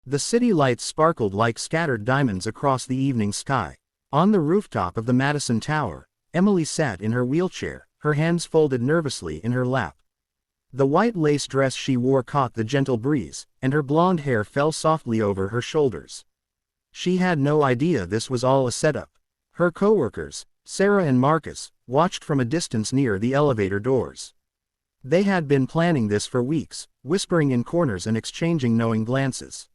The city lights sparkled like scattered diamonds across the evening sky. On the rooftop of the Madison Tower, Emily sat in her wheelchair, her hands folded nervously in her lap. The white lace dress she wore caught the gentle breeze, and her blonde hair fell softly over her shoulders. She had no idea this was all a setup. Her coworkers, Sarah and Marcus, watched from a distance near the elevator doors. They had been planning this for weeks, whispering in corners and exchanging knowing glances.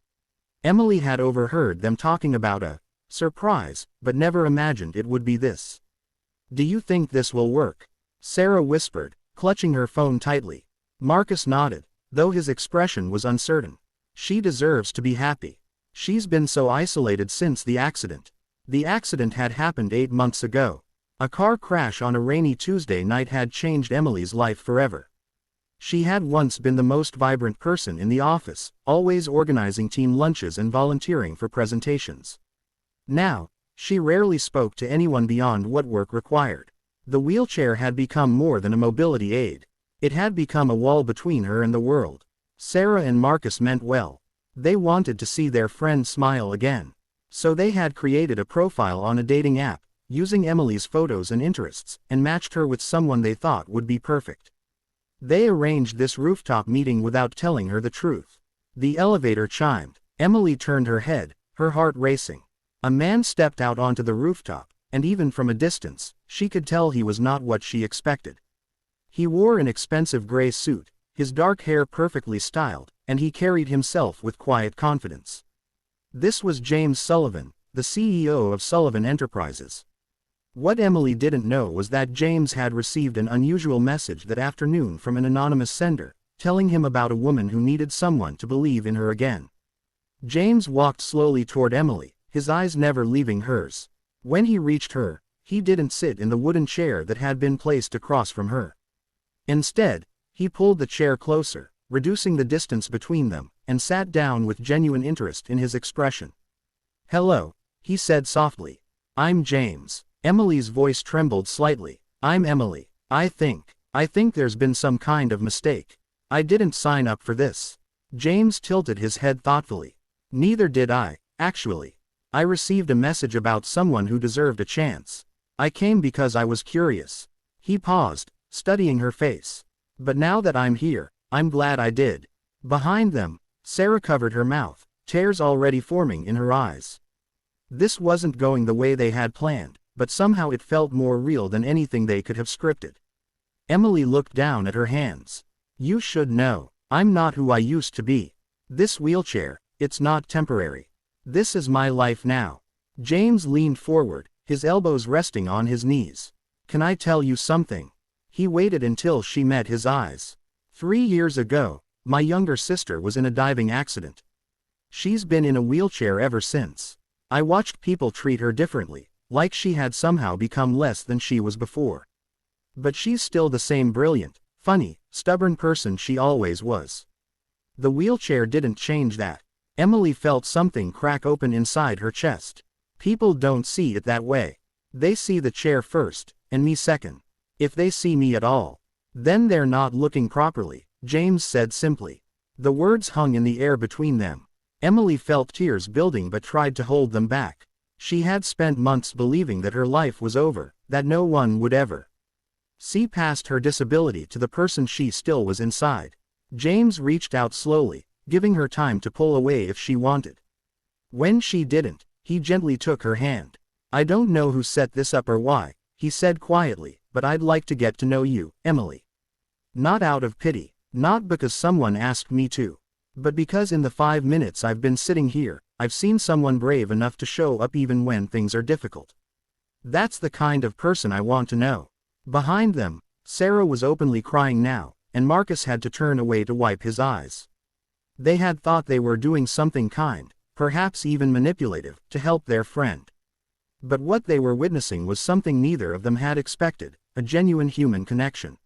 Emily had overheard them talking about a surprise, but never imagined it would be this. "Do you think this will work?" Sarah whispered, clutching her phone tightly. Marcus nodded, though his expression was uncertain. "She deserves to be happy. She's been so isolated since the accident." The accident had happened 8 months ago. A car crash on a rainy Tuesday night had changed Emily's life forever. She had once been the most vibrant person in the office, always organizing team lunches and volunteering for presentations. Now, she rarely spoke to anyone beyond what work required. The wheelchair had become more than a mobility aid. It had become a wall between her and the world. Sarah and Marcus meant well. They wanted to see their friend smile again. So they had created a profile on a dating app, using Emily's photos and interests, and matched her with someone they thought would be perfect. They arranged this rooftop meeting without telling her the truth. The elevator chimed. Emily turned her head, her heart racing. A man stepped out onto the rooftop, and even from a distance, she could tell he was not what she expected. He wore an expensive gray suit, his dark hair perfectly styled, and he carried himself with quiet confidence. This was James Sullivan, the CEO of Sullivan Enterprises. What Emily didn't know was that James had received an unusual message that afternoon from an anonymous sender, telling him about a woman who needed someone to believe in her again. James walked slowly toward Emily, his eyes never leaving hers. When he reached her, he didn't sit in the wooden chair that had been placed across from her. Instead, he pulled the chair closer, reducing the distance between them, and sat down with genuine interest in his expression. "Hello," he said softly. "I'm James." Emily's voice trembled slightly. "I'm Emily. I think there's been some kind of mistake. I didn't sign up for this." James tilted his head thoughtfully. "Neither did I, actually. I received a message about someone who deserved a chance. I came because I was curious." He paused, studying her face. "But now that I'm here, I'm glad I did." Behind them, Sarah covered her mouth, tears already forming in her eyes. This wasn't going the way they had planned, but somehow it felt more real than anything they could have scripted. Emily looked down at her hands. "You should know, I'm not who I used to be. This wheelchair, it's not temporary. This is my life now." James leaned forward, his elbows resting on his knees. "Can I tell you something?" He waited until she met his eyes. 3 years ago, my younger sister was in a diving accident. She's been in a wheelchair ever since. I watched people treat her differently, like she had somehow become less than she was before. But she's still the same brilliant, funny, stubborn person she always was. The wheelchair didn't change that. Emily felt something crack open inside her chest. People don't see it that way. They see the chair first, and me second. If they see me at all, then they're not looking properly, James said simply. The words hung in the air between them. Emily felt tears building but tried to hold them back. She had spent months believing that her life was over, that no one would ever see past her disability to the person she still was inside. James reached out slowly, giving her time to pull away if she wanted. When she didn't, he gently took her hand. "I don't know who set this up or why," he said quietly, "but I'd like to get to know you, Emily. Not out of pity, not because someone asked me to, but because in the 5 minutes I've been sitting here, I've seen someone brave enough to show up even when things are difficult. That's the kind of person I want to know." Behind them, Sarah was openly crying now, and Marcus had to turn away to wipe his eyes. They had thought they were doing something kind, perhaps even manipulative, to help their friend. But what they were witnessing was something neither of them had expected, a genuine human connection.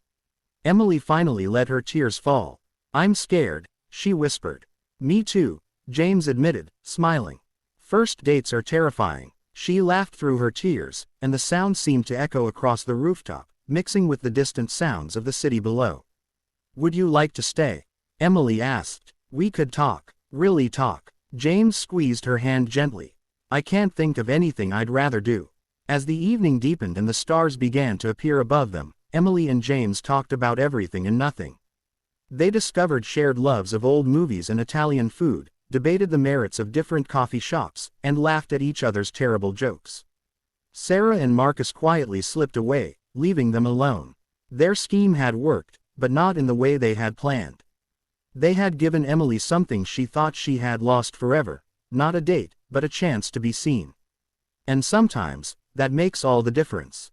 Emily finally let her tears fall. "I'm scared," she whispered. "Me too," James admitted, smiling. "First dates are terrifying." She laughed through her tears, and the sound seemed to echo across the rooftop, mixing with the distant sounds of the city below. "Would you like to stay?" Emily asked. "We could talk, really talk." James squeezed her hand gently. I can't think of anything I'd rather do. As the evening deepened and the stars began to appear above them, Emily and James talked about everything and nothing. They discovered shared loves of old movies and Italian food, debated the merits of different coffee shops, and laughed at each other's terrible jokes. Sarah and Marcus quietly slipped away, leaving them alone. Their scheme had worked, but not in the way they had planned. They had given Emily something she thought she had lost forever, not a date, but a chance to be seen. And sometimes, that makes all the difference.